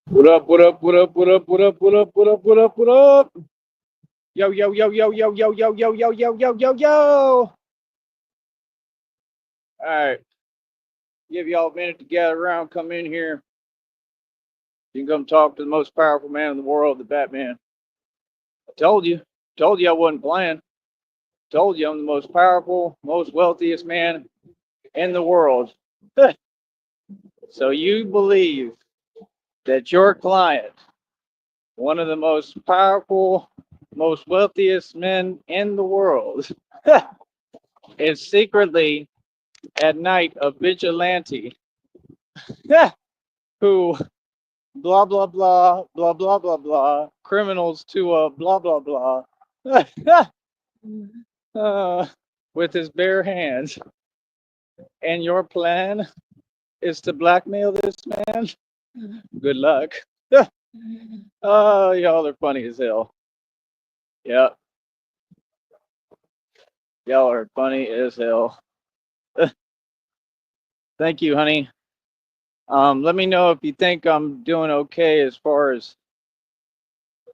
What up? What up? What up? What up? What up? What up? What up? What up? What up? Yo, yo, yo, yo, yo, yo, yo, yo, yo, yo, yo, yo, yo. All right. Give y'all a minute to gather around, come in here. You can come talk to the most powerful man in the world, the Batman. I told you. Told you I wasn't playing. Told you I'm the most powerful, most wealthiest man in the world. So you believe that your client, one of the most powerful, most wealthiest men in the world, is secretly at night a vigilante who blah blah blah blah blah blah blah criminals to blah blah blah uh, with his bare hands. And your plan is to blackmail this man? Good luck. Oh, y'all are funny as hell. Yeah, y'all are funny as hell. Thank you, honey. Let me know if you think I'm doing okay as far as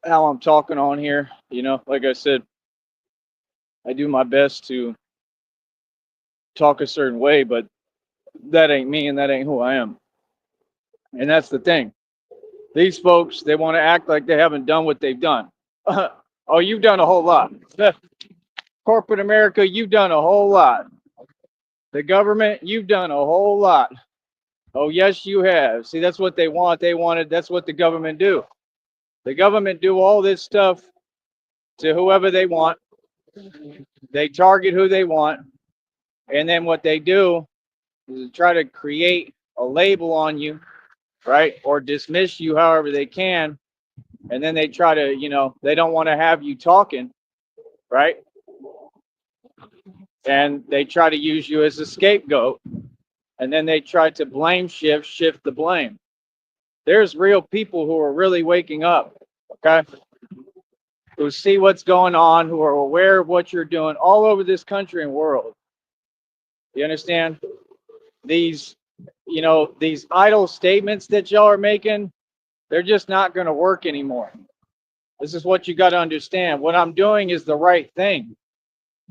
how I'm talking on here. Like I said, I do my best to talk a certain way, but that ain't me and that ain't who I am. And that's the thing. These folks, they want to act like they haven't done what they've done. Oh, you've done a whole lot. Corporate America, you've done a whole lot. The government, you've done a whole lot. Oh, yes, you have. See, that's what they want. That's what the government do. The government do all this stuff to whoever they want. They target who they want. And then what they do is try to create a label on you, right? Or dismiss you however they can. And then they try to, they don't want to have you talking, right? And they try to use you as a scapegoat. And then they try to shift the blame. There's real people who are really waking up, okay? Who see what's going on, who are aware of what you're doing all over this country and world. You understand? These, these idle statements that y'all are making, they're just not going to work anymore. This is what you got to understand. What I'm doing is the right thing.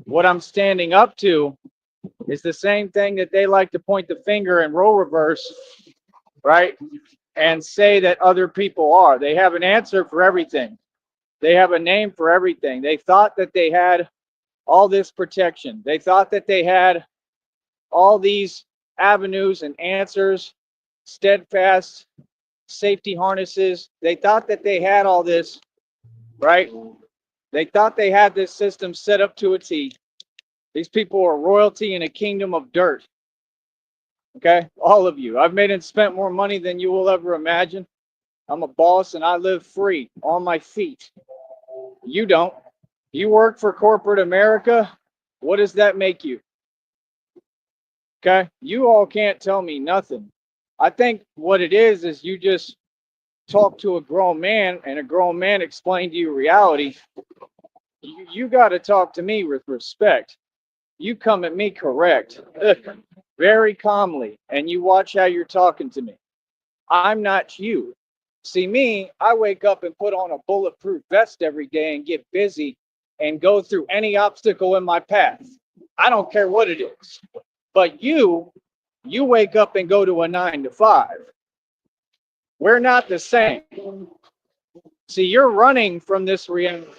What I'm standing up to is the same thing that they like to point the finger and role reverse, right? And say that other people are. They have an answer for everything. They have a name for everything. They thought that they had all this protection. They thought that they had all these avenues and answers, steadfast safety harnesses. They thought that they had all this, right? They thought they had this system set up to a T. These people are royalty in a kingdom of dirt. Okay? All of you. I've made and spent more money than you will ever imagine. I'm a boss and I live free on my feet. You don't. You work for corporate America. What does that make you? Okay? You all can't tell me nothing. I think what it is you just talk to a grown man and a grown man explain to you reality. You got to talk to me with respect. You come at me correct, very calmly, and you watch how you're talking to me. I'm not you. See, me, I wake up and put on a bulletproof vest every day and get busy and go through any obstacle in my path. I don't care what it is. But you wake up and go to a 9 to 5. We're not the same. See, you're running from this reality.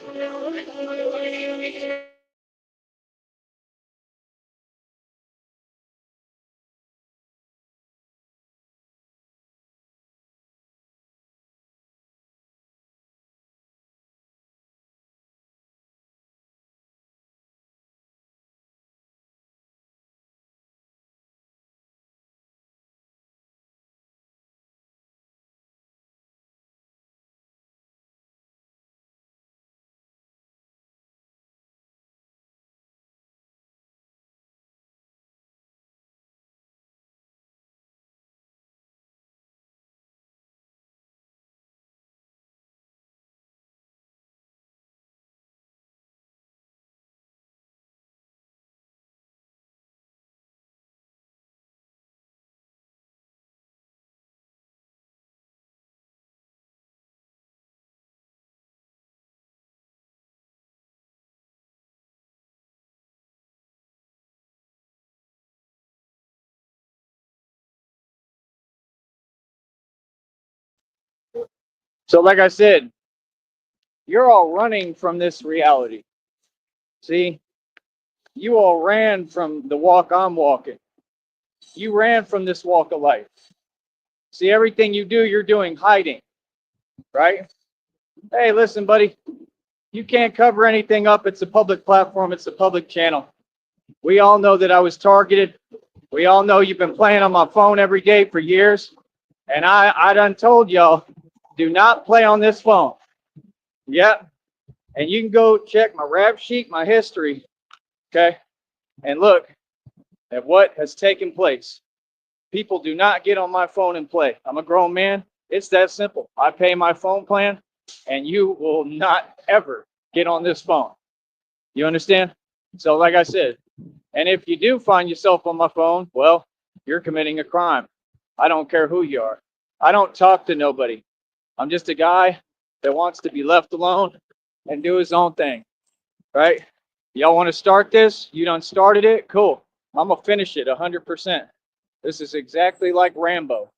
So like I said, you're all running from this reality. See, you all ran from the walk I'm walking. You ran from this walk of life. See, everything you do, you're doing hiding, right? Hey, listen, buddy, you can't cover anything up. It's a public platform. It's a public channel. We all know that I was targeted. We all know you've been playing on my phone every day for years. And I done told y'all, do not play on this phone. Yep. And you can go check my rap sheet, my history, okay? And look at what has taken place. People do not get on my phone and play. I'm a grown man. It's that simple. I pay my phone plan, and you will not ever get on this phone. You understand? So like I said, and if you do find yourself on my phone, well, you're committing a crime. I don't care who you are. I don't talk to nobody. I'm just a guy that wants to be left alone and do his own thing, right? Y'all want to start this? You done started it? Cool. I'm going to finish it 100%. This is exactly like Rambo.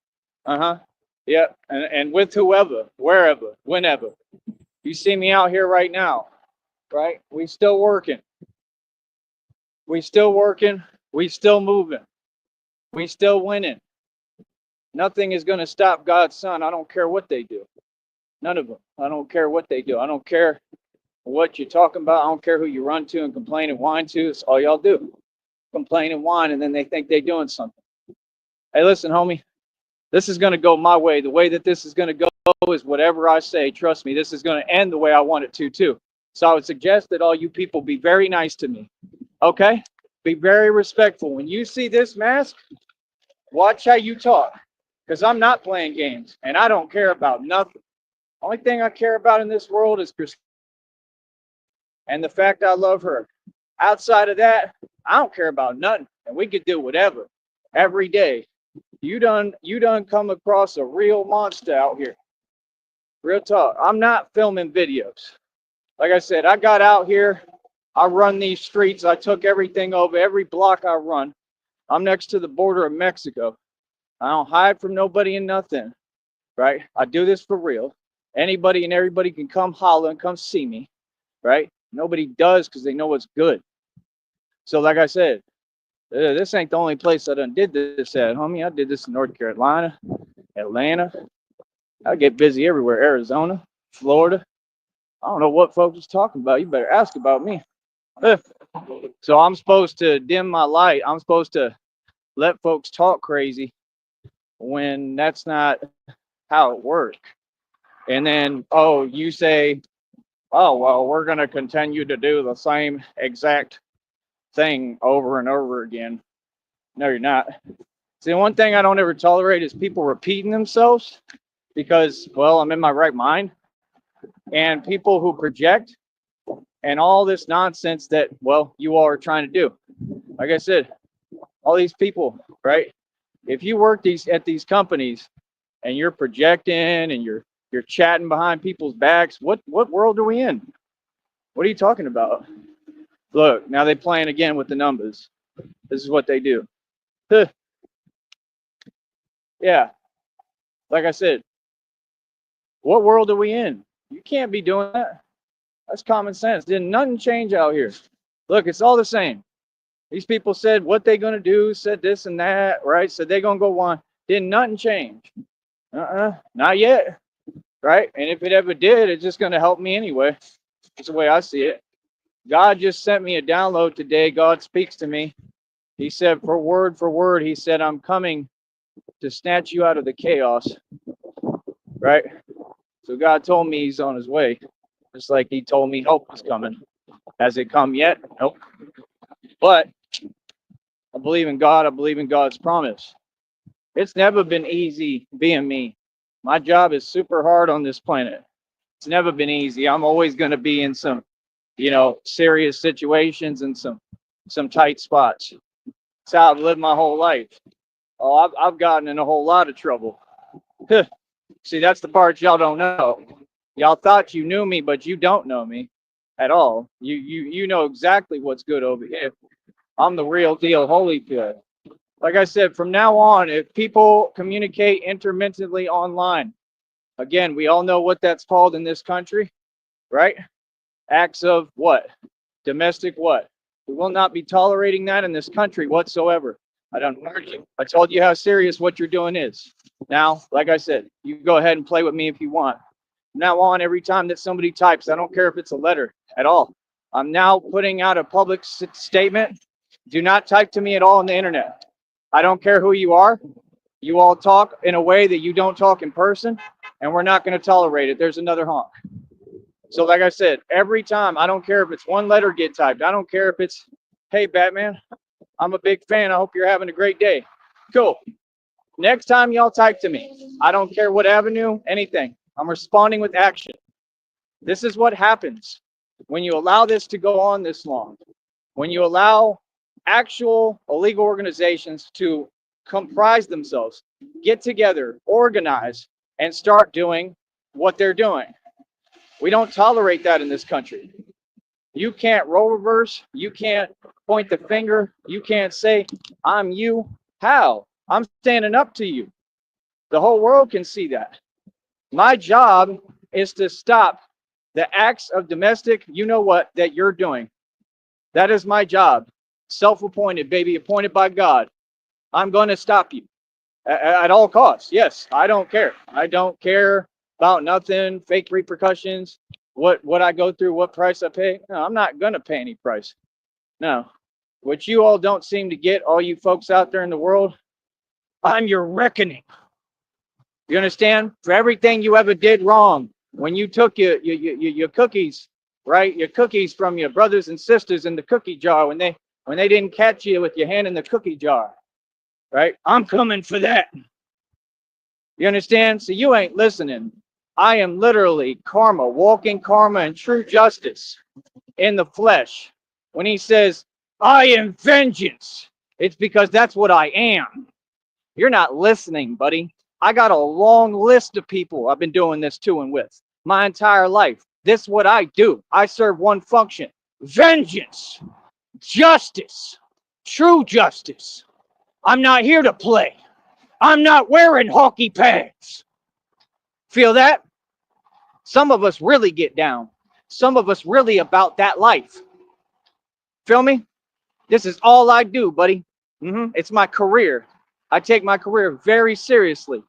Uh-huh. Yep. And with whoever, wherever, whenever. You see me out here right now, right? We still working. We still working. We still moving. We still winning. Nothing is going to stop God's son. I don't care what they do. None of them. I don't care what they do. I don't care what you're talking about. I don't care who you run to and complain and whine to. It's all y'all do. Complain and whine, and then they think they're doing something. Hey, listen, homie. This is going to go my way. The way that this is going to go is whatever I say. Trust me, this is going to end the way I want it to, too. So I would suggest that all you people be very nice to me. Okay? Be very respectful. When you see this mask, watch how you talk. Because I'm not playing games, and I don't care about nothing. Only thing I care about in this world is Christine and the fact I love her. Outside of that, I don't care about nothing, and we could do whatever every day. You done come across a real monster out here. Real talk. I'm not filming videos. Like I said, I got out here. I run these streets. I took everything over. Every block I run. I'm next to the border of Mexico. I don't hide from nobody and nothing. Right? I do this for real. Anybody and everybody can come holler and come see me. Right? Nobody does because they know what's good. So like I said, this ain't the only place I done did this at, homie. I did this in North Carolina, Atlanta. I get busy everywhere. Arizona, Florida. I don't know what folks is talking about. You better ask about me. So I'm supposed to dim my light. I'm supposed to let folks talk crazy when that's not how it works. And then, oh, you say, oh, well, we're going to continue to do the same exact thing over and over again. No, you're not. See, one thing I don't ever tolerate is people repeating themselves because, well, I'm in my right mind. And people who project and all this nonsense that, well, you all are trying to do. Like I said, all these people, right? If you work at these companies and you're projecting and you're chatting behind people's backs, what world are we in? What are you talking about? Look, now they're playing again with the numbers. This is what they do. Yeah, like I said, what world are we in? You can't be doing that. That's common sense. Didn't nothing change out here. Look, it's all the same. These people said what they gonna do, said this and that, right? Said they gonna go on. Didn't nothing change. Not yet, right? And if it ever did, it's just gonna help me anyway. That's the way I see it. God just sent me a download today. God speaks to me. He said, for word, he said, I'm coming to snatch you out of the chaos, right? So God told me he's on his way, just like he told me help was coming. Has it come yet? Nope. But I believe in God. I believe in God's promise. It's never been easy being me. My job is super hard on this planet. It's never been easy. I'm always going to be in some, serious situations and some tight spots. It's how I've lived my whole life. Oh, I've gotten in a whole lot of trouble. See, that's the part y'all don't know. Y'all thought you knew me, but you don't know me at all. You know exactly what's good over here. I'm the real deal, Holyfield. Like I said, from now on, if people communicate intermittently online, Again, we all know what that's called in this country, right? Acts of what? Domestic what? We will not be tolerating that in this country whatsoever. I don't hurt you. I told you how serious what you're doing is. Now, like I said, you go ahead and play with me if you want. From now on, every time that somebody types, I don't care if it's a letter at all. I'm now putting out a public statement. Do not type to me at all on the internet. I don't care who you are. You all talk in a way that you don't talk in person, and we're not going to tolerate it. There's another honk. So like I said, every time, I don't care if it's one letter get typed. I don't care if it's, hey, Batman, I'm a big fan. I hope you're having a great day. Cool. Next time y'all type to me, I don't care what avenue, anything. I'm responding with action. This is what happens when you allow this to go on this long. When you allow actual illegal organizations to comprise themselves, get together, organize, and start doing what they're doing. We don't tolerate that in this country. You can't role reverse. You can't point the finger. You can't say, I'm you. How? I'm standing up to you. The whole world can see that. My job is to stop the acts of domestic, you know what, that you're doing. That is my job. Self-appointed, baby, appointed by God. I'm going to stop you at all costs. Yes, I don't care. I don't care about nothing, fake repercussions, what I go through, what price I pay. No, I'm not going to pay any price. No. What you all don't seem to get, all you folks out there in the world, I'm your reckoning. You understand? For everything you ever did wrong, when you took your cookies, right? Your cookies from your brothers and sisters in the cookie jar when they didn't catch you with your hand in the cookie jar, right? I'm coming for that. You understand? So you ain't listening. I am literally karma, walking karma and true justice in the flesh. When he says, I am vengeance, it's because that's what I am. You're not listening, buddy. I got a long list of people I've been doing this to and with my entire life. This is what I do. I serve one function: vengeance, justice, true justice. I'm not here to play. I'm not wearing hockey pads. Feel that? Some of us really get down. Some of us really about that life. Feel me? This is all I do, buddy. It's my career. I take my career very seriously.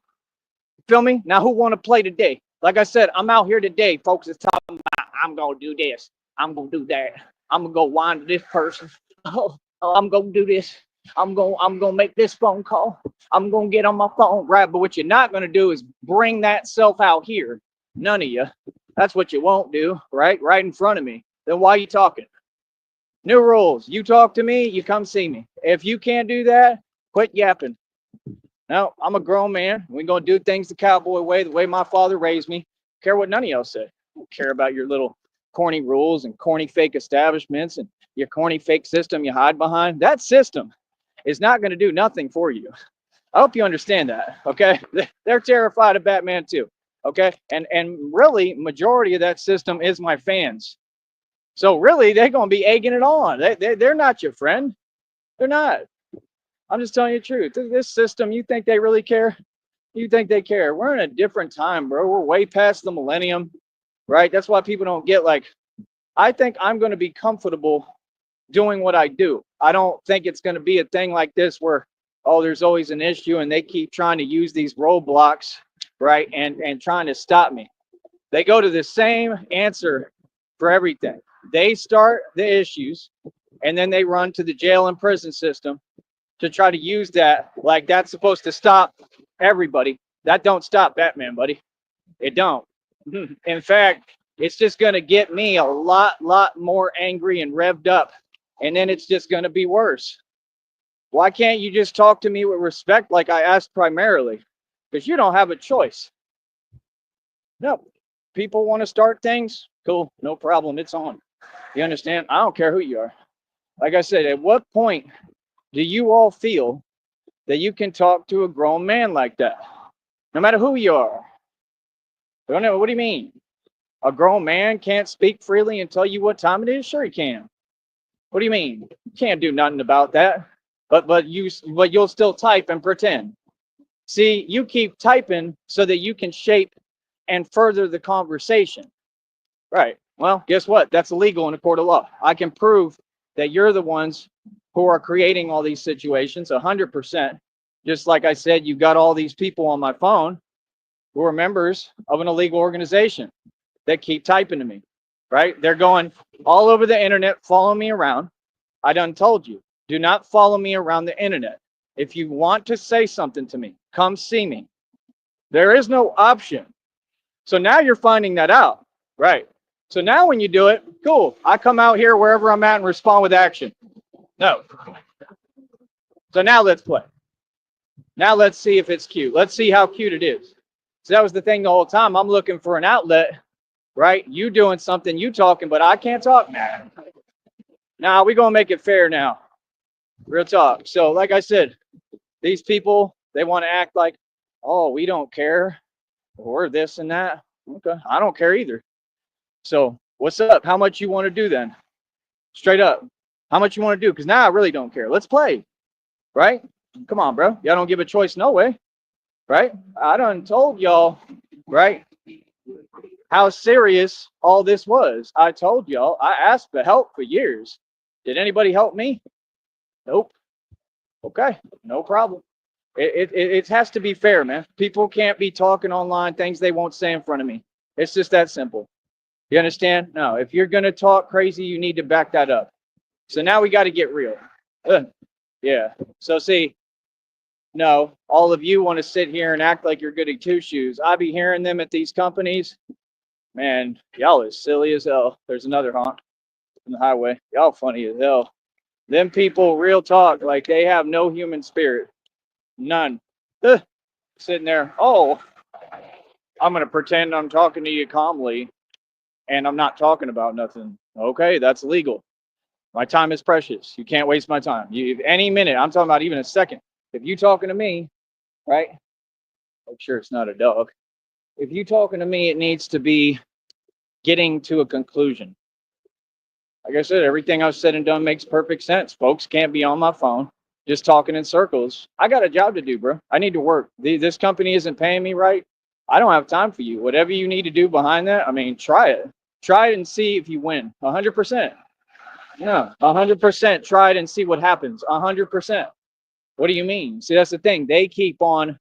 Feel me? Now, who want to play today? Like I said, I'm out here today, folks. It's talking about I'm gonna do this. I'm gonna do that. I'm gonna go whine to this person. Oh, I'm gonna do this. I'm gonna make this phone call. I'm gonna get on my phone, right? But what you're not gonna do is bring that self out here. None of you. That's what you won't do, right? Right in front of me. Then why are you talking? New rules. You talk to me, you come see me. If you can't do that, quit yapping. No, I'm a grown man. We're going to do things the cowboy way, the way my father raised me. Care what none of y'all say. I don't care about your little corny rules and corny fake establishments and your corny fake system you hide behind. That system is not going to do nothing for you. I hope you understand that, okay? They're terrified of Batman too, okay? And really, majority of that system is my fans. So really, they're going to be egging it on. They're not your friend. They're not. I'm just telling you the truth. This system, you think they really care? You think they care? We're in a different time, bro. We're way past the millennium, right? That's why people don't get, like, I think I'm going to be comfortable doing what I do. I don't think it's going to be a thing like this where, oh, there's always an issue and they keep trying to use these roadblocks, right? And trying to stop me. They go to the same answer for everything. They start the issues and then they run to the jail and prison system to try to use that like that's supposed to stop everybody. That don't stop Batman, buddy. It don't. In fact, it's just going to get me a lot more angry and revved up. And then it's just going to be worse. Why can't you just talk to me with respect like I asked primarily? Because you don't have a choice. No. People want to start things? Cool. No problem. It's on. You understand? I don't care who you are. Like I said, at what point do you all feel that you can talk to a grown man like that? No matter who you are. What do you mean? A grown man can't speak freely and tell you what time it is? Sure he can. What do you mean? You can't do nothing about that. But you'll still type and pretend. See, you keep typing so that you can shape and further the conversation. Right. Well, guess what? That's illegal in a court of law. I can prove that you're the ones who are creating all these situations 100%. Just like I said, you've got all these people on my phone who are members of an illegal organization that keep typing to me, right? They're going all over the internet, following me around. I done told you, do not follow me around the internet. If you want to say something to me, come see me. There is no option. So now you're finding that out, right? So now when you do it, cool. I come out here wherever I'm at and respond with action. No. So now let's play. Now let's see if it's cute. Let's see how cute it is. So that was the thing the whole time. I'm looking for an outlet, right? You doing something, you talking, but I can't talk, man. Now we're going to make it fair now. Real talk. So like I said, these people, they want to act like, oh, we don't care, or this and that. Okay, I don't care either. So what's up? How much you want to do then? Straight up. How much you want to do? Because now I really don't care. Let's play. Right? Come on, bro. Y'all don't give a choice, no way. Right? I done told y'all, right, how serious all this was. I told y'all, I asked for help for years. Did anybody help me? Nope. Okay, no problem. It has to be fair, man. People can't be talking online things they won't say in front of me. It's just that simple. You understand? No, if you're going to talk crazy, you need to back that up. So now we got to get real. Yeah. So see, no, all of you want to sit here and act like you're goody two shoes. I be hearing them at these companies. Man, y'all is silly as hell. There's another honk on the highway. Y'all funny as hell. Them people, real talk, like they have no human spirit. None. Sitting there, oh, I'm going to pretend I'm talking to you calmly and I'm not talking about nothing. Okay, that's legal. My time is precious. You can't waste my time. You any minute, I'm talking about even a second. If you talking to me, right? Make sure it's not a dog. If you talking to me, it needs to be getting to a conclusion. Like I said, everything I've said and done makes perfect sense. Folks can't be on my phone just talking in circles. I got a job to do, bro. I need to work. This company isn't paying me right. I don't have time for you. Whatever you need to do behind that, I mean, try it. Try it and see if you win. 100%. No, 100%. Try it and see what happens. 100%. What do you mean? See, that's the thing. They keep on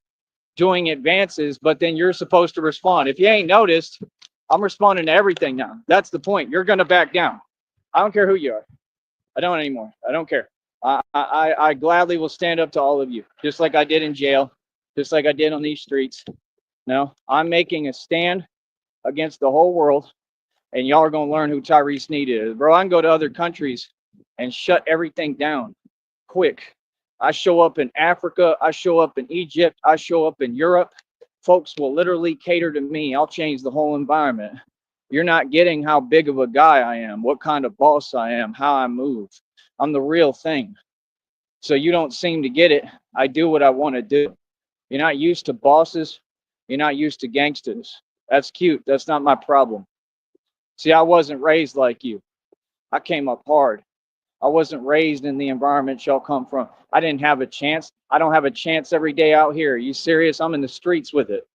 doing advances, but then you're supposed to respond. If you ain't noticed, I'm responding to everything now. That's the point. You're going to back down. I don't care who you are. I don't anymore. I don't care. I gladly will stand up to all of you, just like I did in jail, just like I did on these streets. No, I'm making a stand against the whole world, and y'all are going to learn who Tyree Sneed is. Bro, I can go to other countries and shut everything down quick. I show up in Africa. I show up in Egypt. I show up in Europe. Folks will literally cater to me. I'll change the whole environment. You're not getting how big of a guy I am, what kind of boss I am, how I move. I'm the real thing. So you don't seem to get it. I do what I want to do. You're not used to bosses. You're not used to gangsters. That's cute. That's not my problem. See, I wasn't raised like you. I came up hard. I wasn't raised in the environment y'all come from. I didn't have a chance. I don't have a chance every day out here. Are you serious? I'm in the streets with it.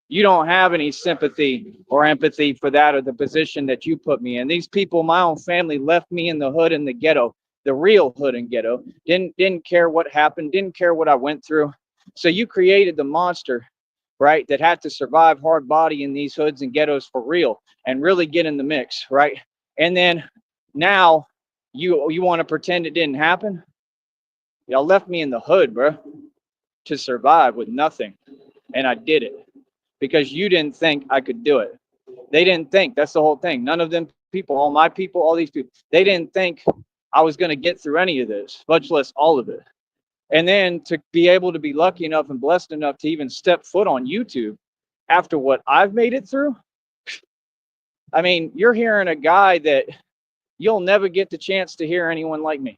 You don't have any sympathy or empathy for that or the position that you put me in. These people, my own family, left me in the hood and the ghetto, the real hood and ghetto. Didn't care what happened, didn't care what I went through. So you created the monster, right, that had to survive hard body in these hoods and ghettos for real and really get in the mix, right? And then now you want to pretend it didn't happen? Y'all left me in the hood, bro, to survive with nothing. And I did it because you didn't think I could do it. They didn't think. That's the whole thing. None of them people, all my people, all these people, they didn't think I was going to get through any of this, much less all of it. And then to be able to be lucky enough and blessed enough to even step foot on YouTube after what I've made it through. I mean, you're hearing a guy that you'll never get the chance to hear anyone like me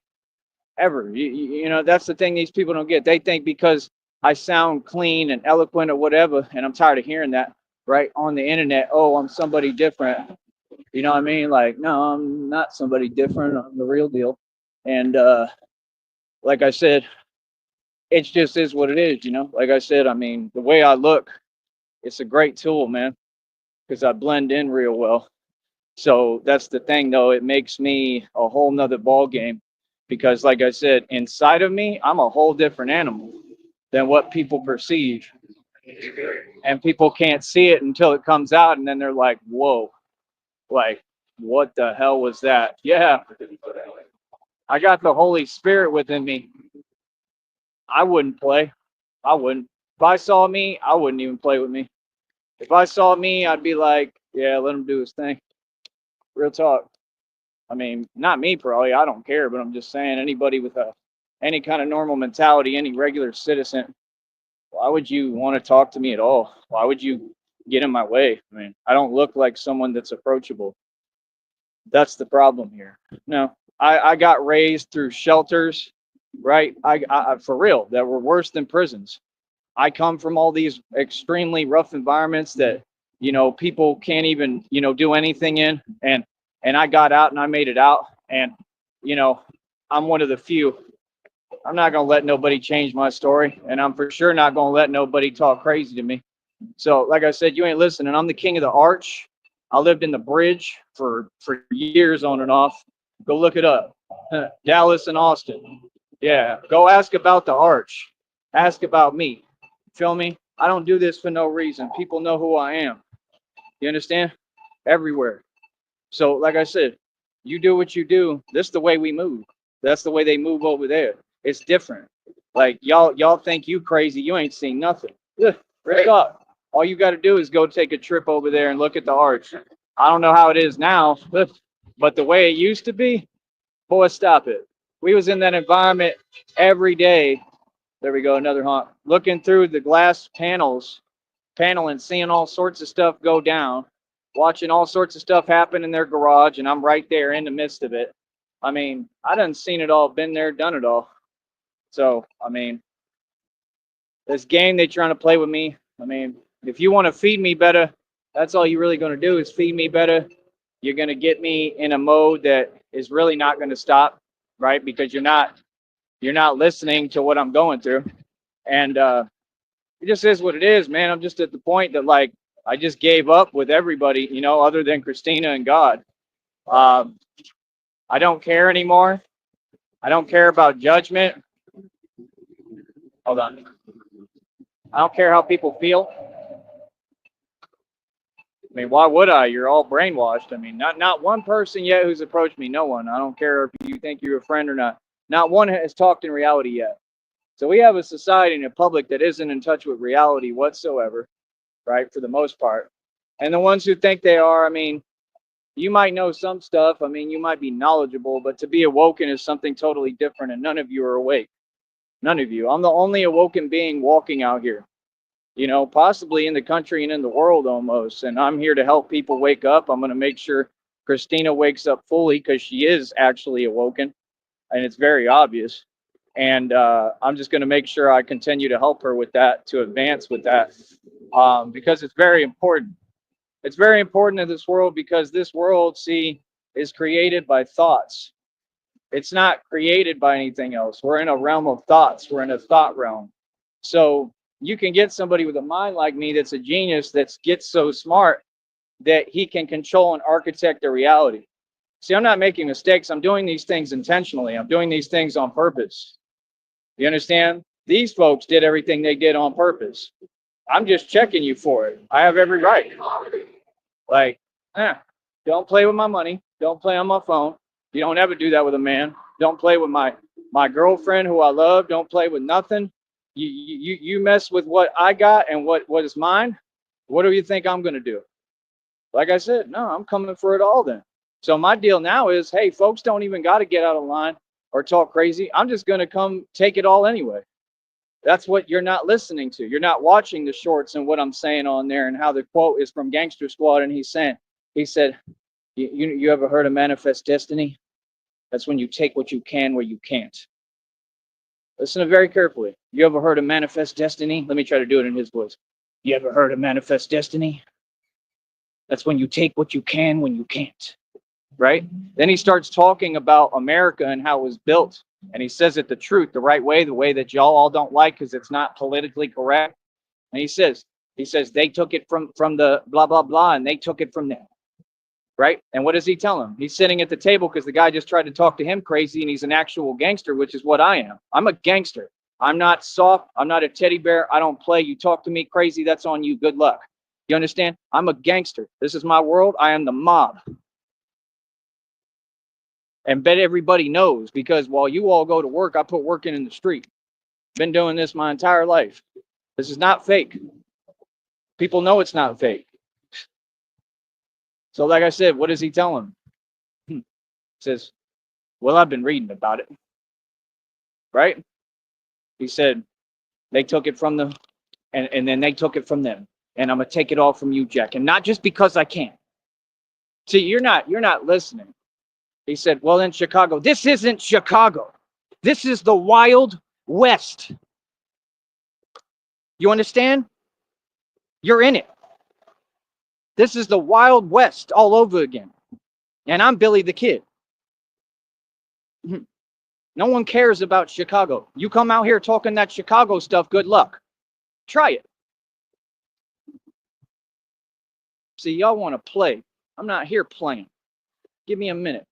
ever. You know, that's the thing these people don't get. They think because I sound clean and eloquent or whatever, and I'm tired of hearing that, right, on the internet, oh, I'm somebody different. You know what I mean? Like, no, I'm not somebody different. I'm the real deal. And like I said, it just is what it is, you know? Like I said, I mean, the way I look, it's a great tool, man. because I blend in real well. So that's the thing, though. It makes me a whole nother ball game because, like I said, inside of me, I'm a whole different animal than what people perceive. And people can't see it until it comes out. And then they're like, whoa, like, what the hell was that? Yeah, I got the Holy Spirit within me. I wouldn't play. I wouldn't. If I saw me, I wouldn't even play with me. If I saw me, I'd be like, yeah, let him do his thing. Real talk. I mean, not me probably. I don't care, but I'm just saying anybody with any kind of normal mentality, any regular citizen, why would you want to talk to me at all? Why would you get in my way? I mean, I don't look like someone that's approachable. That's the problem here. No, I got raised through shelters, right? I for real, that were worse than prisons. I come from all these extremely rough environments that, people can't even, do anything in. And I got out and I made it out. And, you know, I'm one of the few. I'm not going to let nobody change my story. And I'm for sure not going to let nobody talk crazy to me. So, like I said, you ain't listening. I'm the king of the arch. I lived in the bridge for years on and off. Go look it up. Dallas and Austin. Yeah. Go ask about the arch. Ask about me. Feel me? I don't do this for no reason. People know who I am. You understand? Everywhere. So, like I said, you do what you do. This is the way we move. That's the way they move over there. It's different. Like y'all think you crazy. You ain't seen nothing. Ugh, Rick up. All you got to do is go take a trip over there and look at the arch. I don't know how it is now, but the way it used to be, boy, stop it. We was in that environment every day. There we go, another honk. Looking through the glass panel and seeing all sorts of stuff go down, watching all sorts of stuff happen in their garage, and I'm right there in the midst of it. I mean, I done seen it all, been there, done it all. So, I mean, this game they trying to play with me. I mean, if you want to feed me better, that's all you're really going to do is feed me better. You're going to get me in a mode that is really not going to stop, right? Because you're not listening to what I'm going through. And it just is what it is, man. I'm just at the point that like I just gave up with everybody, other than Christina and God. I don't care anymore. I don't care about judgment. Hold on. I don't care how people feel. I mean, why would I? You're all brainwashed. I mean, not one person yet who's approached me. No one. I don't care if you think you're a friend or not. Not one has talked in reality yet. So we have a society and a public that isn't in touch with reality whatsoever, right? For the most part. And the ones who think they are, I mean, you might know some stuff. I mean, you might be knowledgeable, but to be awoken is something totally different, and none of you are awake. None of you. I'm the only awoken being walking out here, possibly in the country and in the world almost. And I'm here to help people wake up. I'm going to make sure Christina wakes up fully because she is actually awoken, and it's very obvious. And I'm just going to make sure I continue to help her with that, to advance with that, because it's very important. It's very important in this world because this world, see, is created by thoughts. It's not created by anything else. We're in a realm of thoughts. We're in a thought realm. So you can get somebody with a mind like me that's a genius that gets so smart that he can control and architect their reality. See, I'm not making mistakes. I'm doing these things intentionally. I'm doing these things on purpose. You understand? These folks did everything they did on purpose. I'm just checking you for it. I have every right. Like, don't play with my money. Don't play on my phone. You don't ever do that with a man. Don't play with my girlfriend who I love. Don't play with nothing. You mess with what I got and what is mine. What do you think I'm going to do? Like I said, no, I'm coming for it all then. So my deal now is, hey, folks don't even got to get out of line or talk crazy. I'm just going to come take it all anyway. That's what you're not listening to. You're not watching the shorts and what I'm saying on there and how the quote is from Gangster Squad. And he said, you ever heard of manifest destiny? That's when you take what you can where you can't. Listen very carefully. You ever heard of manifest destiny? Let me try to do it in his voice. You ever heard of manifest destiny? That's when you take what you can when you can't. Right? Then he starts talking about America and how it was built. And he says it the truth, the right way, the way that y'all all don't like because it's not politically correct. And he says, He says they took it from the blah blah blah, and they took it from them, right? And what does he tell him? He's sitting at the table because the guy just tried to talk to him crazy, and he's an actual gangster, which is what I am. I'm a gangster. I'm not soft. I'm not a teddy bear. I don't play. You talk to me crazy, that's on you. Good luck. You understand? I'm a gangster. This is my world. I am the mob. And bet everybody knows, because while you all go to work, I put work in the street. Been doing this my entire life. This is not fake. People know it's not fake. So like I said, what does he tell him? He says, well, I've been reading about it, right? He said, they took it from them, and then they took it from them. And I'm going to take it all from you, Jack. And not just because I can. See, you're not listening. He said, well, in Chicago, this isn't Chicago. This is the Wild West. You understand? You're in it. This is the Wild West all over again. And I'm Billy the Kid. No one cares about Chicago. You come out here talking that Chicago stuff, good luck. Try it. See, y'all want to play. I'm not here playing. Give me a minute.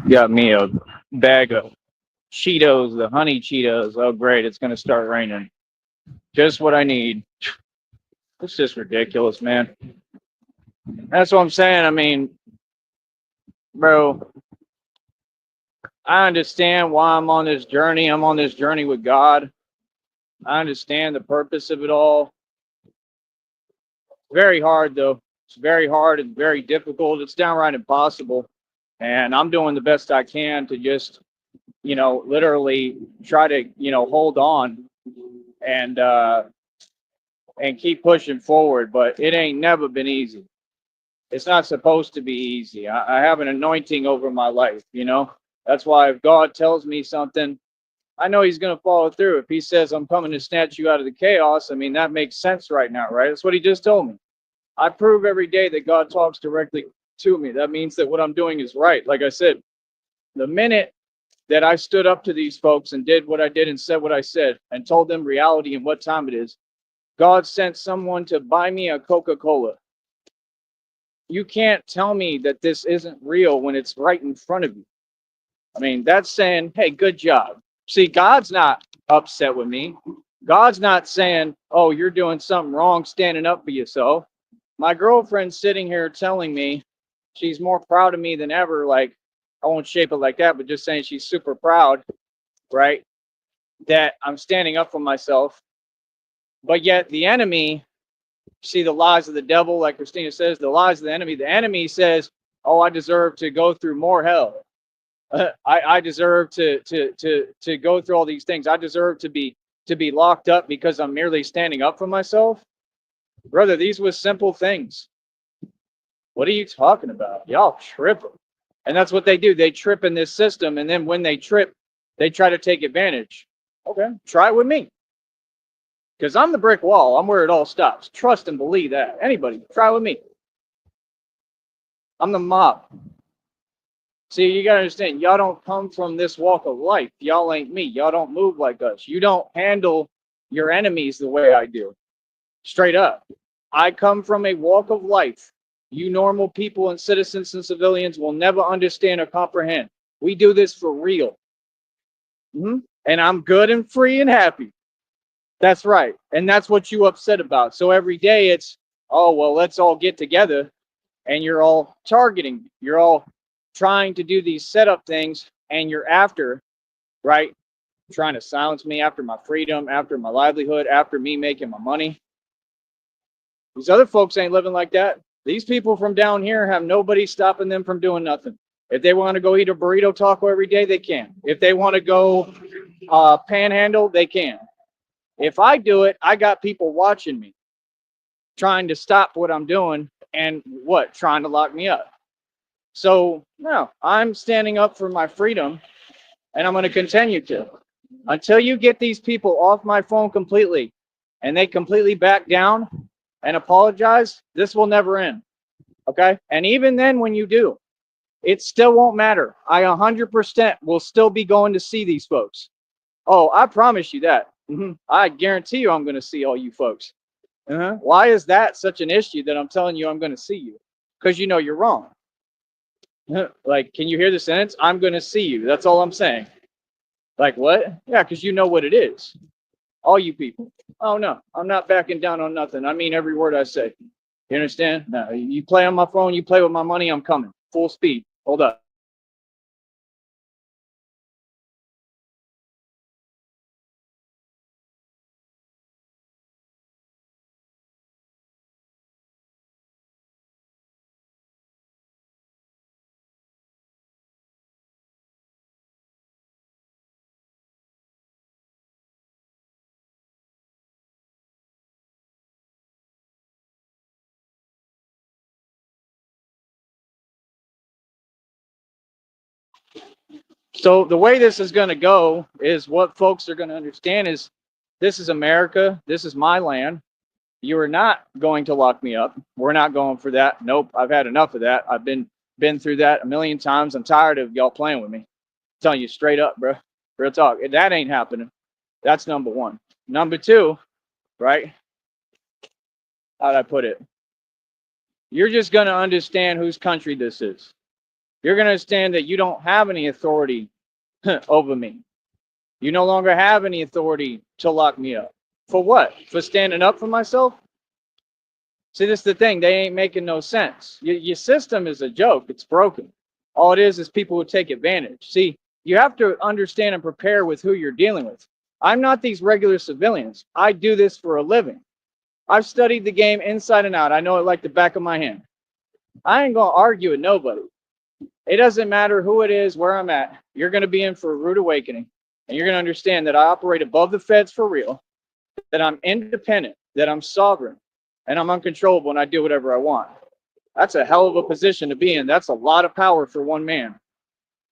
Got me a bag of Cheetos, the honey Cheetos. Oh, great. It's going to start raining. Just what I need. It's just ridiculous, man. That's what I'm saying. I mean, bro, I understand why I'm on this journey. I'm on this journey with God. I understand the purpose of it all. Very hard, though. It's very hard and very difficult. It's downright impossible. And I'm doing the best I can to just, literally try to, hold on and keep pushing forward. But it ain't never been easy. It's not supposed to be easy. I have an anointing over my life, That's why if God tells me something, I know he's going to follow through. If he says, I'm coming to snatch you out of the chaos, I mean, that makes sense right now, right? That's what he just told me. I prove every day that God talks directly to me. That means that what I'm doing is right. Like I said, the minute that I stood up to these folks and did what I did and said what I said and told them reality and what time it is, God sent someone to buy me a Coca-Cola. You can't tell me that this isn't real when it's right in front of you. I mean, that's saying, hey, good job. See, God's not upset with me. God's not saying, oh, you're doing something wrong standing up for yourself. My girlfriend's sitting here telling me she's more proud of me than ever. Like, I won't shape it like that, but just saying she's super proud, right? That I'm standing up for myself. But yet the enemy, see the lies of the devil, like Christina says, the lies of the enemy. The enemy says, oh, I deserve to go through more hell. I deserve to go through all these things. I deserve to be locked up because I'm merely standing up for myself. Brother, these were simple things. What are you talking about? Y'all tripping. And that's what they do. They trip in this system. And then when they trip, they try to take advantage. Okay, try it with me. Because I'm the brick wall. I'm where it all stops. Trust and believe that. Anybody, try with me. I'm the mob. See, you got to understand, y'all don't come from this walk of life. Y'all ain't me. Y'all don't move like us. You don't handle your enemies the way I do. Straight up. I come from a walk of life. You normal people and citizens and civilians will never understand or comprehend. We do this for real. And I'm good and free and happy. That's right. And that's what you upset about. So every day it's, oh, well, let's all get together. And you're all targeting. You're all trying to do these setup things. And you're after, right? Trying to silence me after my freedom, after my livelihood, after me making my money. These other folks ain't living like that. These people from down here have nobody stopping them from doing nothing. If they want to go eat a burrito taco every day, they can. If they want to go panhandle, they can. If I do it, I got people watching me, trying to stop what I'm doing and what? Trying to lock me up. So, no, I'm standing up for my freedom, and I'm going to continue to. Until you get these people off my phone completely, and they completely back down and apologize, this will never end. Okay? And even then, when you do, it still won't matter. I 100% will still be going to see these folks. Oh, I promise you that. I guarantee you I'm going to see all you folks. Why is that such an issue that I'm telling you I'm going to see you? Because you know you're wrong. Like, can you hear the sentence? I'm going to see you. That's all I'm saying. Like, what? Yeah, because you know what it is. All you people. Oh, no, I'm not backing down on nothing. I mean every word I say. You understand? No, you play on my phone, you play with my money, I'm coming. Full speed. Hold up. So the way this is going to go is what folks are going to understand is this is America. This is my land. You are not going to lock me up. We're not going for that. Nope. I've had enough of that. I've been through that a million times. I'm tired of y'all playing with me. I'm telling you straight up, bro. Real talk. That ain't happening. That's number one. Number two, right? How'd I put it? You're just going to understand whose country this is. You're going to understand that you don't have any authority over me. You no longer have any authority to lock me up. For what? For standing up for myself? See, this is the thing. They ain't making no sense. Your system is a joke. It's broken. All it is people who take advantage. See, you have to understand and prepare with who you're dealing with. I'm not these regular civilians. I do this for a living. I've studied the game inside and out. I know it like the back of my hand. I ain't going to argue with nobody. It doesn't matter who it is, where I'm at. You're going to be in for a rude awakening. And you're going to understand that I operate above the feds for real, that I'm independent, that I'm sovereign, and I'm uncontrollable and I do whatever I want. That's a hell of a position to be in. That's a lot of power for one man.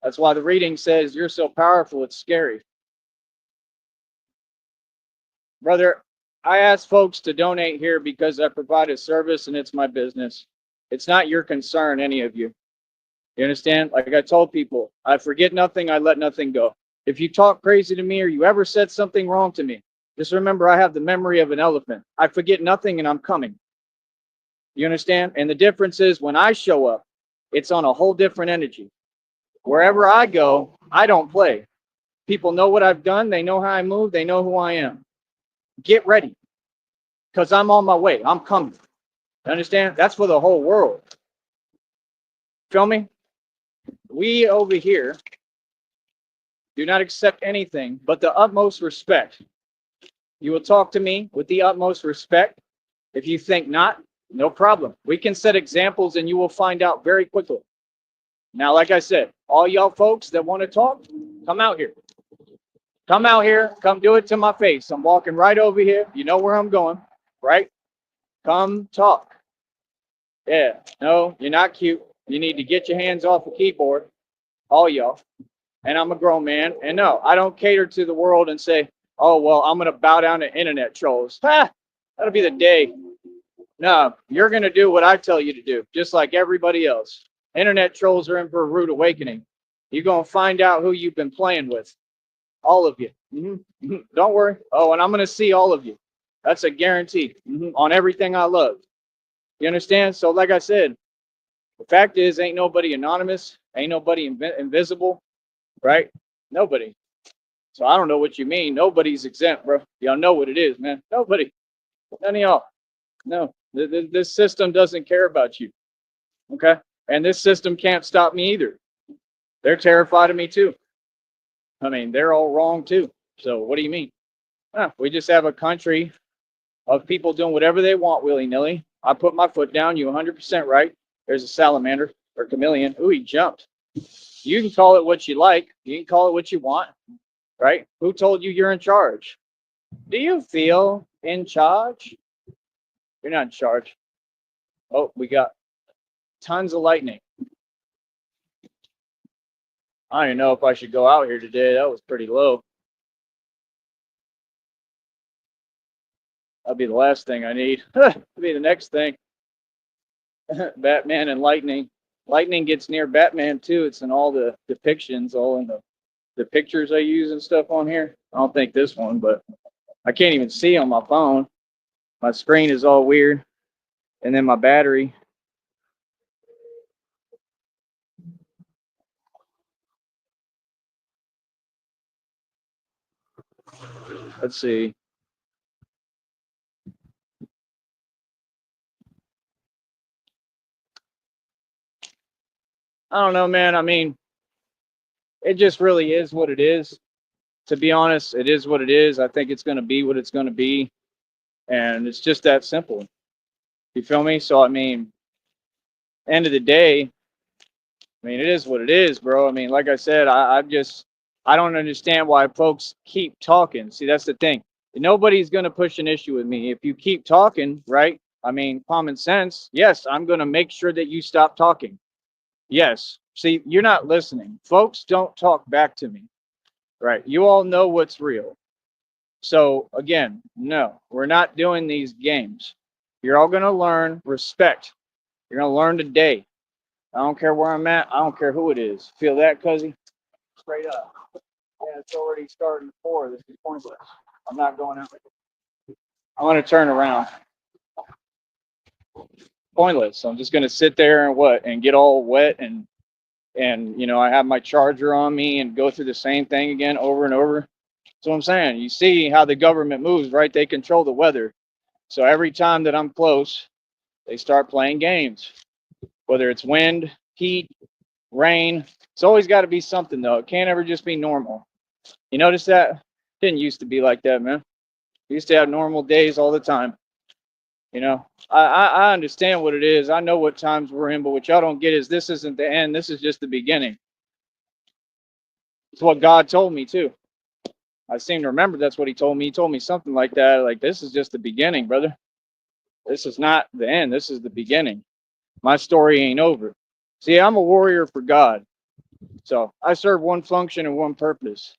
That's why the reading says you're so powerful, it's scary. Brother, I ask folks to donate here because I provide a service and it's my business. It's not your concern, any of you. You understand? Like I told people, I forget nothing, I let nothing go. If you talk crazy to me or you ever said something wrong to me, just remember I have the memory of an elephant. I forget nothing and I'm coming. You understand? And the difference is when I show up, it's on a whole different energy. Wherever I go, I don't play. People know what I've done, they know how I move, they know who I am. Get ready because I'm on my way. I'm coming. You understand? That's for the whole world. Feel me? We over here do not accept anything but the utmost respect. You will talk to me with the utmost respect. If you think not, no problem. We can set examples and you will find out very quickly. Now, like I said, all y'all folks that want to talk, come out here. Come out here. Come do it to my face. I'm walking right over here. You know where I'm going, right? Come talk. Yeah. No, you're not cute. You need to get your hands off the keyboard. All y'all. And I'm a grown man. And no, I don't cater to the world and say, oh, well, I'm going to bow down to internet trolls. Ha! That'll be the day. No, you're going to do what I tell you to do, just like everybody else. Internet trolls are in for a rude awakening. You're going to find out who you've been playing with. All of you. Don't worry. Oh, and I'm going to see all of you. That's a guarantee on everything I love. You understand? So like I said, the fact is, ain't nobody anonymous. Ain't nobody invisible. Right? Nobody. So I don't know what you mean. Nobody's exempt, bro. Y'all know what it is, man. Nobody. None of y'all. No. This system doesn't care about you. Okay? And this system can't stop me either. They're terrified of me too. I mean, they're all wrong too. So what do you mean? We just have a country of people doing whatever they want willy-nilly. I put my foot down. You 100% right. There's a salamander or chameleon. Ooh, he jumped. You can call it what you like. You can call it what you want. Right? Who told you you're in charge? Do you feel in charge? You're not in charge. Oh, we got tons of lightning. I don't even know if I should go out here today. That was pretty low. That'll be the last thing I need. That'll be the next thing. Batman and lightning. Lightning gets near Batman too. It's in all the depictions, all in the pictures I use and stuff on here. I don't think this one, but I can't even see on my phone. My screen is all weird. And then my battery. Let's see. I don't know, man. I mean, it just really is what it is. To be honest, it is what it is. I think it's going to be what it's going to be. And it's just that simple. You feel me? So, I mean, end of the day, I mean, it is what it is, bro. I mean, like I said, I don't understand why folks keep talking. See, that's the thing. Nobody's going to push an issue with me. If you keep talking, right? I mean, common sense. Yes, I'm going to make sure that you stop talking. Yes. See, you're not listening. Folks don't talk back to me. Right. You all know what's real. So again, no, we're not doing these games. You're all going to learn respect. You're going to learn today. I don't care where I'm at. I don't care who it is. Feel that, cuzzy? Straight up. Yeah, it's already starting to pour. This is pointless. I'm not going out. I want to turn around. Pointless. I'm just going to sit there and get all wet and I have my charger on me and go through the same thing again over and over. That's what I'm saying. You see how the government moves, right? They control the weather. So every time that I'm close, they start playing games. Whether it's wind, heat, rain, it's always got to be something, though. It can't ever just be normal. You notice that? Didn't used to be like that, man. We used to have normal days all the time. I understand what it is. I know what times we're in, but what y'all don't get is this isn't the end. This is just the beginning. It's what God told me, too. I seem to remember that's what he told me. He told me something like that. Like, this is just the beginning, brother. This is not the end. This is the beginning. My story ain't over. See, I'm a warrior for God. So I serve one function and one purpose.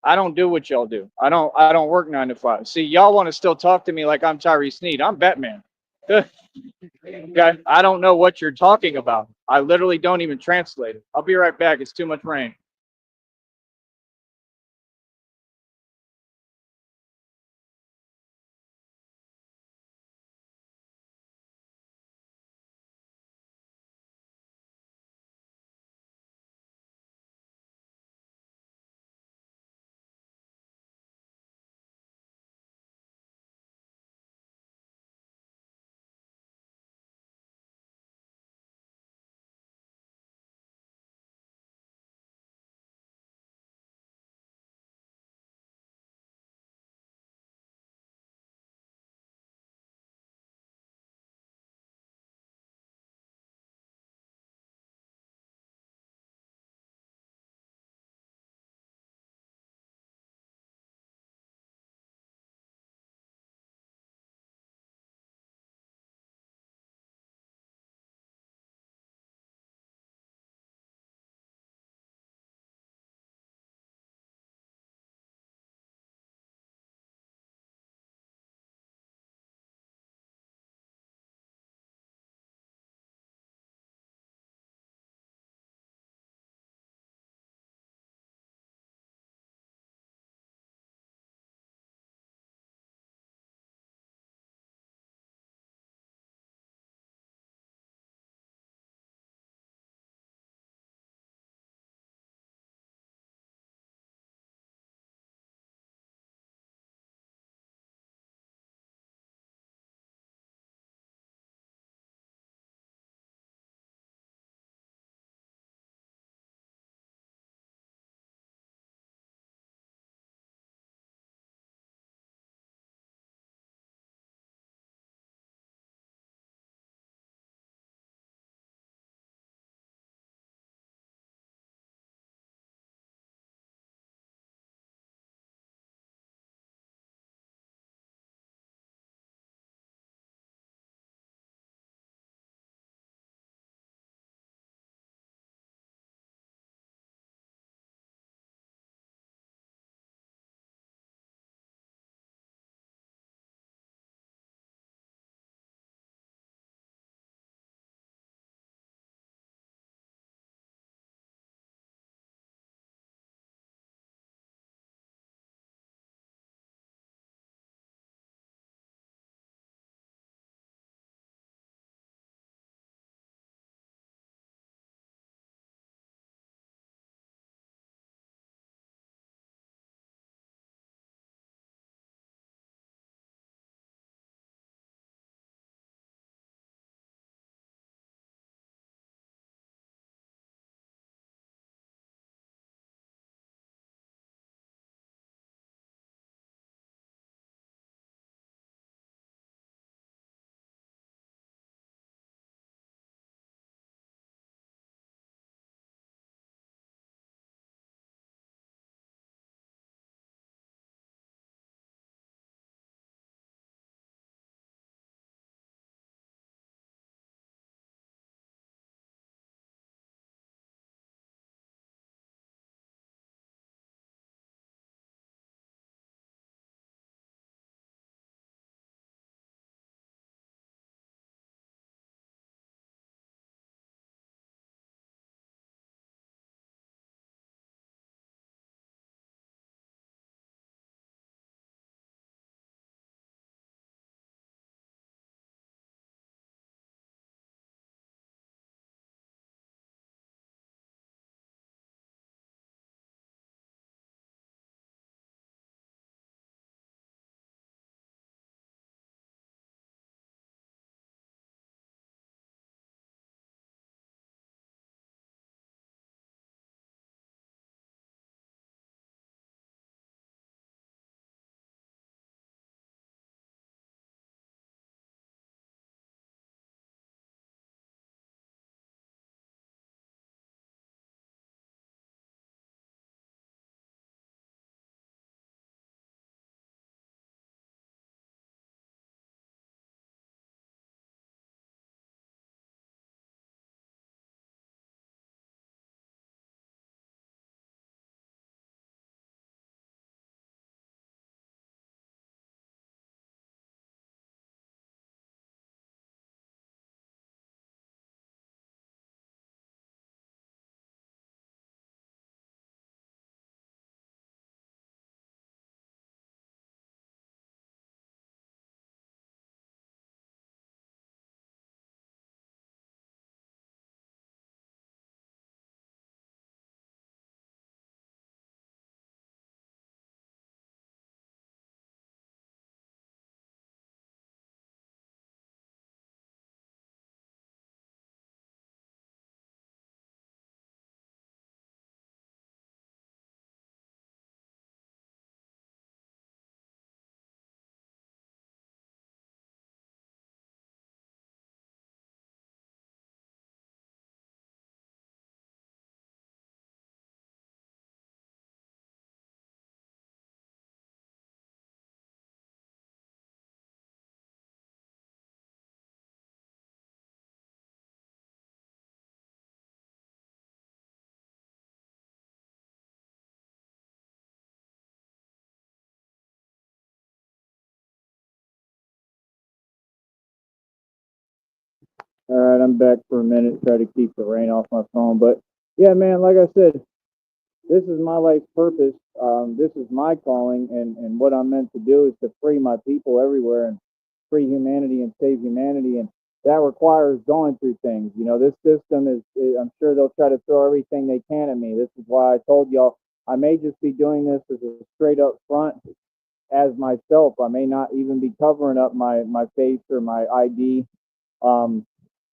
I don't do what y'all do. I don't work 9 to 5. See, y'all want to still talk to me like I'm Tyree Sneed. I'm Batman. Okay. I don't know what you're talking about. I literally don't even translate it. I'll be right back. It's too much rain. All right, I'm back for a minute. Try to keep the rain off my phone, but yeah, man, like I said, this is my life's purpose. This is my calling, and what I'm meant to do is to free my people everywhere and free humanity and save humanity, and that requires going through things. You know, this system I'm sure they'll try to throw everything they can at me. This is why I told y'all I may just be doing this as a straight up front as myself. I may not even be covering up my face or my ID. Um,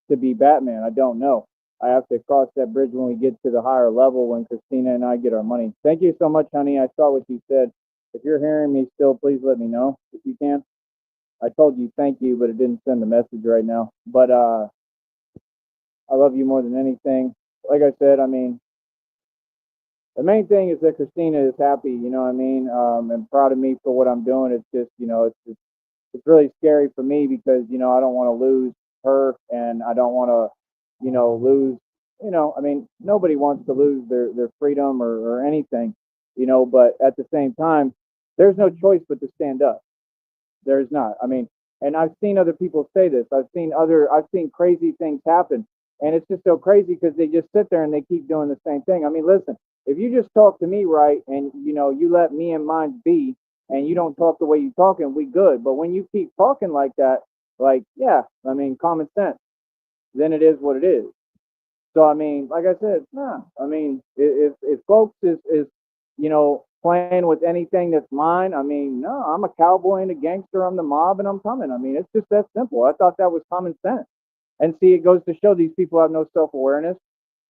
to be Batman. I don't know. I have to cross that bridge when we get to the higher level when Christina and I get our money. Thank you so much, honey. I saw what you said. If you're hearing me still, please let me know if you can. I told you thank you, but it didn't send the message right now. But I love you more than anything. Like I said, I mean, the main thing is that Christina is happy, you know what I mean, and proud of me for what I'm doing. It's just, it's really scary for me because I don't want to lose her, and I don't want to lose, I mean, nobody wants to lose their freedom or anything, but at the same time there's no choice but to stand up. There's not. I mean, and I've seen other people say this. I've seen crazy things happen, and it's just so crazy because they just sit there and they keep doing the same thing. I mean, listen, if you just talk to me right, and you let me and mine be, and you don't talk the way you talking, we good. But when you keep talking like that, like, yeah, I mean, common sense, then it is what it is. So I mean, like I said, nah. I mean, if folks is playing with anything that's mine, I mean, no, I'm a cowboy and a gangster. I'm the mob, and I'm coming. I mean, it's just that simple. I thought that was common sense. And see, it goes to show these people have no self awareness.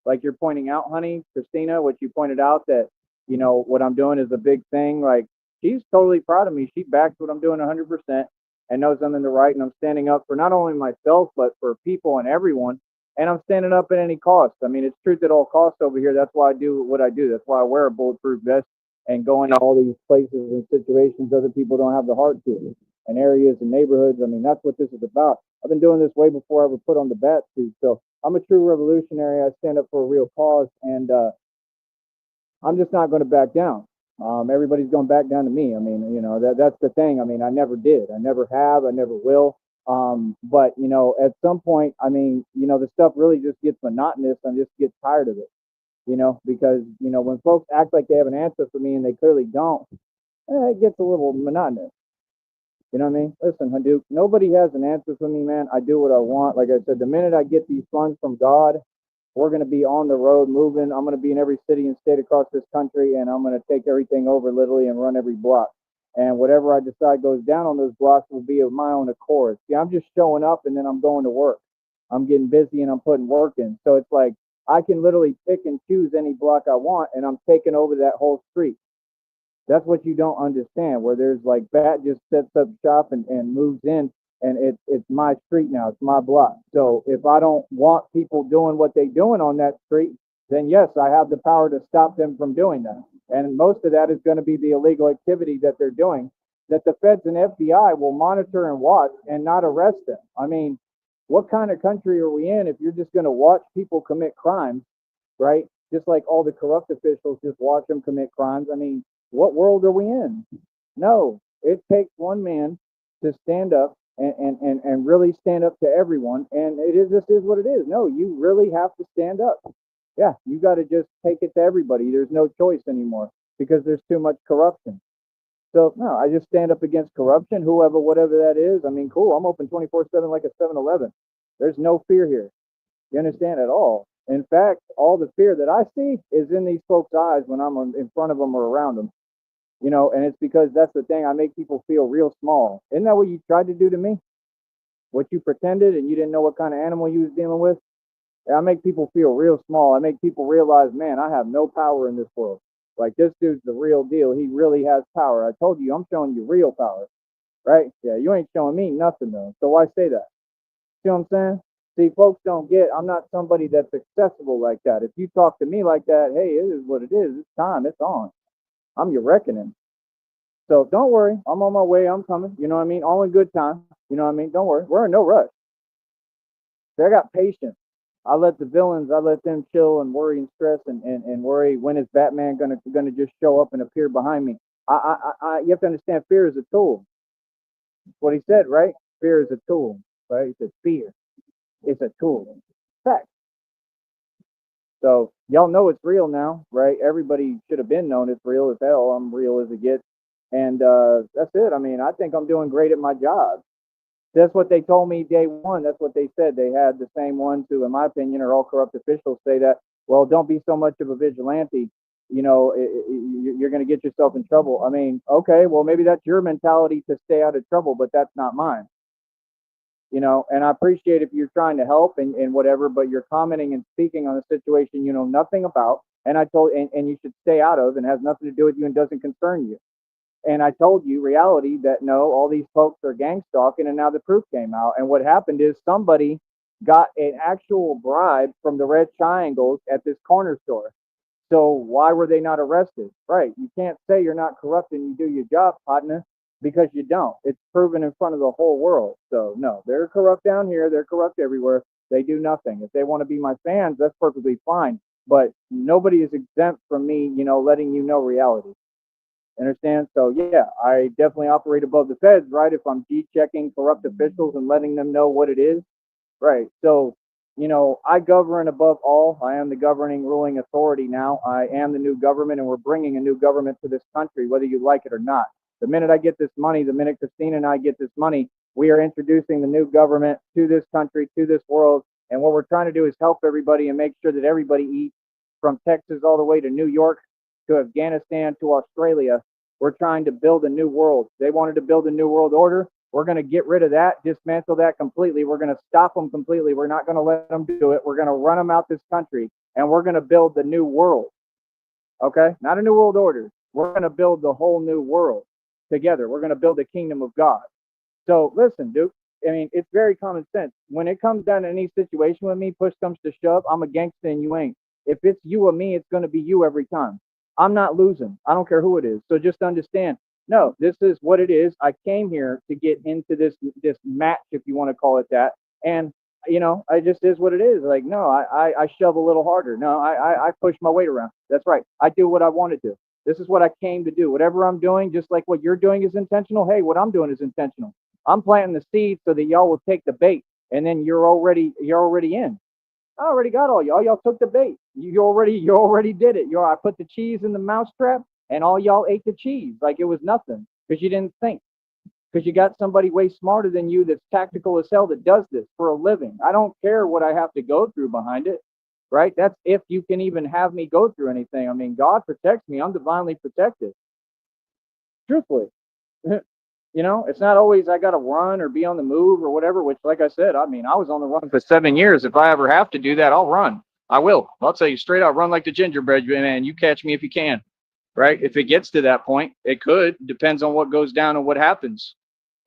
Like you're pointing out, honey, Christina, what you pointed out that what I'm doing is a big thing. Like she's totally proud of me. She backs what I'm doing 100% and knows I'm in the right, and I'm standing up for not only myself but for people and everyone. And I'm standing up at any cost. I mean, it's truth at all costs over here. That's why I do what I do. That's why I wear a bulletproof vest and go into all these places and situations other people don't have the heart to, and areas and neighborhoods. I mean, that's what this is about. I've been doing this way before I ever put on the bat suit. So I'm a true revolutionary. I stand up for a real cause, and I'm just not going to back down. Everybody's going back down to me. I mean, that's the thing. I mean, I never did. I never have. I never will. But at some point, I mean, the stuff really just gets monotonous and just get tired of it. Because when folks act like they have an answer for me and they clearly don't, it gets a little monotonous. You know what I mean? Listen, Hadoop, nobody has an answer for me, man. I do what I want. Like I said, the minute I get these funds from God, we're going to be on the road moving. I'm going to be in every city and state across this country, and I'm going to take everything over literally and run every block. And whatever I decide goes down on those blocks will be of my own accord. See, I'm just showing up and then I'm going to work. I'm getting busy and I'm putting work in. So it's like I can literally pick and choose any block I want, and I'm taking over that whole street. That's what you don't understand, where there's like Bat just sets up shop and moves in, and it's my street now, it's my block. So if I don't want people doing what they doing on that street, then yes, I have the power to stop them from doing that. And most of that is going to be the illegal activity that they're doing, that the feds and FBI will monitor and watch and not arrest them. I mean, what kind of country are we in if you're just going to watch people commit crimes, right? Just like all the corrupt officials just watch them commit crimes. I mean, what world are we in? No, it takes one man to stand up and really stand up to everyone. And it is this is what it is. No, you really have to stand up. Yeah, you got to just take it to everybody. There's no choice anymore because there's too much corruption. So no, I just stand up against corruption, whoever, whatever that is. I mean, cool. I'm open 24/7 like a 7-Eleven. There's no fear here. You understand at all? In fact, all the fear that I see is in these folks' eyes when I'm in front of them or around them. And it's because that's the thing. I make people feel real small. Isn't that what you tried to do to me? What you pretended and you didn't know what kind of animal you was dealing with? I make people feel real small. I make people realize, man, I have no power in this world. Like this dude's the real deal. He really has power. I told you, I'm showing you real power, right? Yeah, you ain't showing me nothing though. So why say that? See what I'm saying? See, folks don't get. I'm not somebody that's accessible like that. If you talk to me like that, hey, it is what it is. It's time. It's on. I'm your reckoning. So don't worry, I'm on my way. I'm coming. You know what I mean? All in good time. You know what I mean? Don't worry. We're in no rush. See, I got patience. I let the villains, I let them chill and worry and stress and worry when is Batman gonna just show up and appear behind me. You have to understand fear is a tool. That's what he said, right? Fear is a tool, right? He said fear. It's a tool. Fact. So y'all know it's real now, right? Everybody should have been known it's real as hell. I'm real as it gets. And that's it. I mean, I think I'm doing great at my job. That's what they told me day one. That's what they said. They had the same ones who, in my opinion, are all corrupt officials say that, well, don't be so much of a vigilante. You know, you're going to get yourself in trouble. I mean, okay, well, maybe that's your mentality to stay out of trouble, but that's not mine. You know, and I appreciate if you're trying to help and whatever, but you're commenting and speaking on a situation you know nothing about. And I told, and you should stay out of and has nothing to do with you and doesn't concern you. And I told you reality that no, all these folks are gang stalking, and now the proof came out. And what happened is somebody got an actual bribe from the Red Triangles at this corner store. So why were they not arrested? Right. You can't say you're not corrupt and you do your job, partner, because you don't. It's proven in front of the whole world. So no, they're corrupt down here. They're corrupt everywhere. They do nothing. If they want to be my fans, that's perfectly fine. But nobody is exempt from me, you know, letting you know reality. Understand? So yeah, I definitely operate above the feds, right? If I'm G checking corrupt officials and letting them know what it is, right? So, you know, I govern above all. I am the governing ruling authority now. I am the new government, and we're bringing a new government to this country, whether you like it or not. The minute I get this money, the minute Christina and I get this money, we are introducing the new government to this country, to this world. And what we're trying to do is help everybody and make sure that everybody eats from Texas all the way to New York to Afghanistan to Australia. We're trying to build a new world. They wanted to build a new world order. We're going to get rid of that, dismantle that completely. We're going to stop them completely. We're not going to let them do it. We're going to run them out this country, and we're going to build the new world. Okay? Not a new world order. We're going to build the whole new world together. We're going to build the kingdom of God. So listen, Duke. I mean, it's very common sense. When it comes down to any situation with me, push comes to shove, I'm a gangster and you ain't. If it's you or me, it's going to be you every time. I'm not losing. I don't care who it is. So just understand. No, this is what it is. I came here to get into this match, if you want to call it that, and you know, I just is what it is. Like, no, I shove a little harder. No, I push my weight around. That's right. I do what I want to do. This is what I came to do. Whatever I'm doing, just like what you're doing is intentional. Hey, what I'm doing is intentional. I'm planting the seed so that y'all will take the bait, and then you're already in. I already got all y'all. Y'all took the bait. You already did it. I put the cheese in the mousetrap, and all y'all ate the cheese like it was nothing because you didn't think. Because you got somebody way smarter than you that's tactical as hell that does this for a living. I don't care what I have to go through behind it, right? That's if you can even have me go through anything. I mean, God protects me. I'm divinely protected. Truthfully. You know, it's not always I got to run or be on the move or whatever, which, like I said, I mean, I was on the run for 7 years. If I ever have to do that, I'll run. I will. I'll tell you straight out, run like the gingerbread man. You catch me if you can, right? If it gets to that point, it could. Depends on what goes down and what happens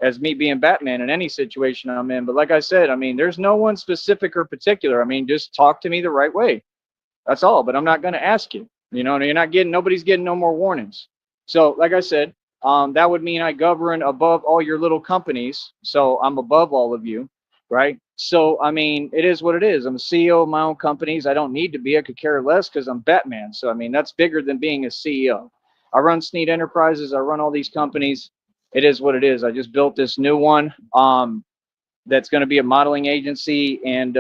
as me being Batman in any situation I'm in. But like I said, I mean, there's no one specific or particular. I mean, just talk to me the right way. That's all. But I'm not going to ask you. You know, you're not getting, nobody's getting no more warnings. So, like I said, that would mean I govern above all your little companies. So I'm above all of you, right? So, I mean, it is what it is. I'm a CEO of my own companies. I don't need to be. I could care less because I'm Batman. So, I mean, that's bigger than being a CEO. I run Sneed Enterprises. I run all these companies. It is what it is. I just built this new one that's going to be a modeling agency and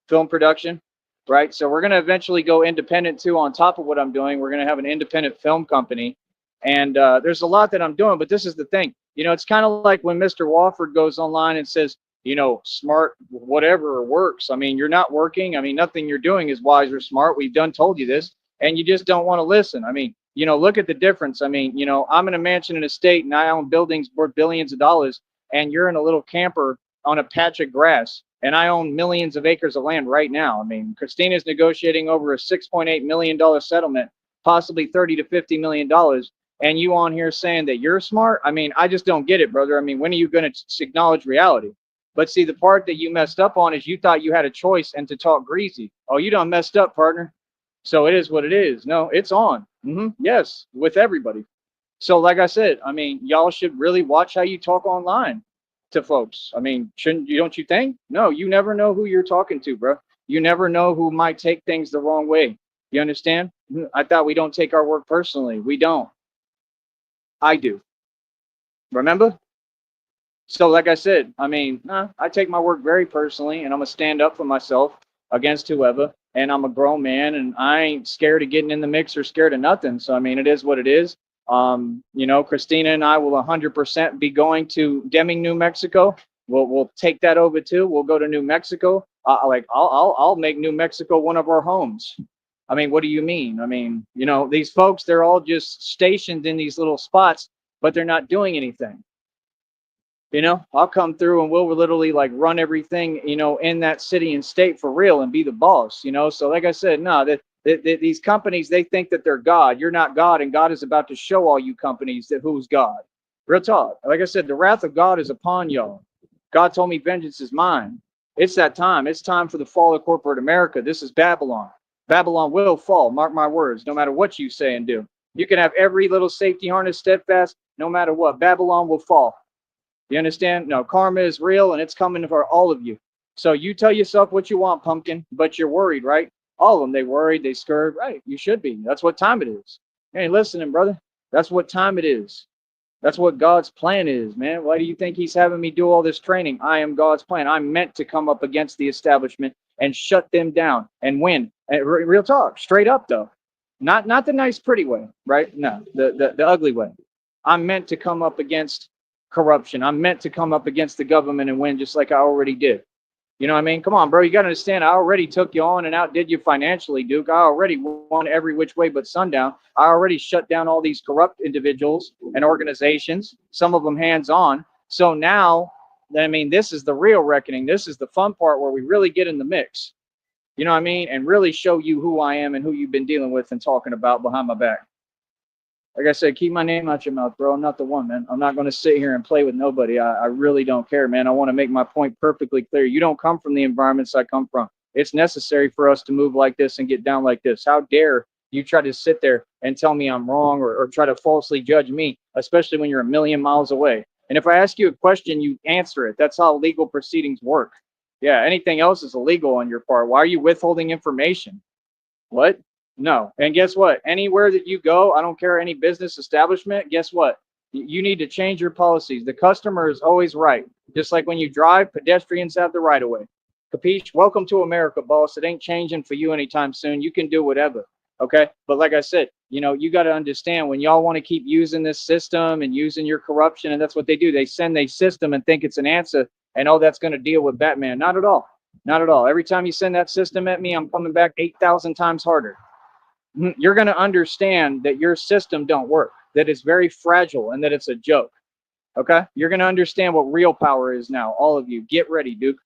film production, right? So we're going to eventually go independent too. On top of what I'm doing, we're going to have an independent film company, and there's a lot that I'm doing. But this is the thing, you know, it's kind of like when Mr. Wofford goes online and says, you know, smart whatever works. I mean, you're not working. I mean, nothing you're doing is wise or smart. We've done told you this, and you just don't want to listen. I mean, you know, look at the difference. I mean, you know, I'm in a mansion in a state, and I own buildings worth billions of dollars, and you're in a little camper on a patch of grass, and I own millions of acres of land right now. I mean, Christina's negotiating over a $6.8 million settlement, possibly 30 to 50 million dollars, and you on here saying that you're smart. I mean, I just don't get it, brother. I mean, when are you going to acknowledge reality? But see, the part that you messed up on is you thought you had a choice and to talk greasy. Oh, you done messed up, partner. So it is what it is. No, it's on. Yes, with everybody. So, like I said, I mean, y'all should really watch how you talk online to folks. I mean, shouldn't you? Don't you think? No, you never know who you're talking to, bro. You never know who might take things the wrong way. You understand? I thought we don't take our work personally. We don't. I do. Remember? So, like I said, I mean, I take my work very personally, and I'm gonna stand up for myself against whoever. And I'm a grown man, and I ain't scared of getting in the mix or scared of nothing. So, I mean, it is what it is. Christina and I will 100% be going to Deming, New Mexico. We'll take that over too. We'll go to New Mexico. I'll make New Mexico one of our homes. I mean, what do you mean? I mean, these folks, they're all just stationed in these little spots, but they're not doing anything. I'll come through and we'll literally like run everything, in that city and state for real and be the boss, So like I said, no, these companies, they think that they're God. You're not God, and God is about to show all you companies that who's God. Real talk. Like I said, the wrath of God is upon y'all. God told me vengeance is mine. It's that time. It's time for the fall of corporate America. This is Babylon. Babylon will fall. Mark my words, no matter what you say and do. You can have every little safety harness steadfast, no matter what. Babylon will fall. You understand? No, karma is real and it's coming for all of you. So you tell yourself what you want, pumpkin, but you're worried, right? All of them, they worried, they scared, right? You should be. That's what time it is. You ain't listening, brother. That's what time it is. That's what God's plan is, man. Why do you think he's having me do all this training? I am God's plan. I'm meant to come up against the establishment and shut them down and win. And real talk, straight up though. Not the nice pretty way, right? No, the ugly way. I'm meant to come up against corruption. I'm meant to come up against the government and win, just like I already did. You know what I mean? Come on, bro. You got to understand, I already took you on and outdid you financially, Duke. I already won every which way but sundown. I already shut down all these corrupt individuals and organizations, some of them hands on. So now, I mean, this is the real reckoning. This is the fun part where we really get in the mix. You know what I mean? And really show you who I am and who you've been dealing with and talking about behind my back. Like I said, keep my name out your mouth, bro. I'm not the one, man. I'm not going to sit here and play with nobody. I really don't care, man. I want to make my point perfectly clear. You don't come from the environments I come from. It's necessary for us to move like this and get down like this. How dare you try to sit there and tell me I'm wrong or try to falsely judge me, especially when you're a million miles away. And if I ask you a question, you answer it. That's how legal proceedings work. Yeah, anything else is illegal on your part. Why are you withholding information? What? No. And guess what? Anywhere that you go, I don't care, any business establishment, guess what? You need to change your policies. The customer is always right. Just like when you drive, pedestrians have the right of way. Capiche? Welcome to America, boss. It ain't changing for you anytime soon. You can do whatever. Okay. But like I said, you got to understand, when y'all want to keep using this system and using your corruption, and that's what they do. They send a system and think it's an answer, and that's going to deal with Batman. Not at all. Not at all. Every time you send that system at me, I'm coming back 8,000 times harder. You're going to understand that your system don't work, that it's very fragile, and that it's a joke. Okay? You're going to understand what real power is now. All of you, get ready, Duke.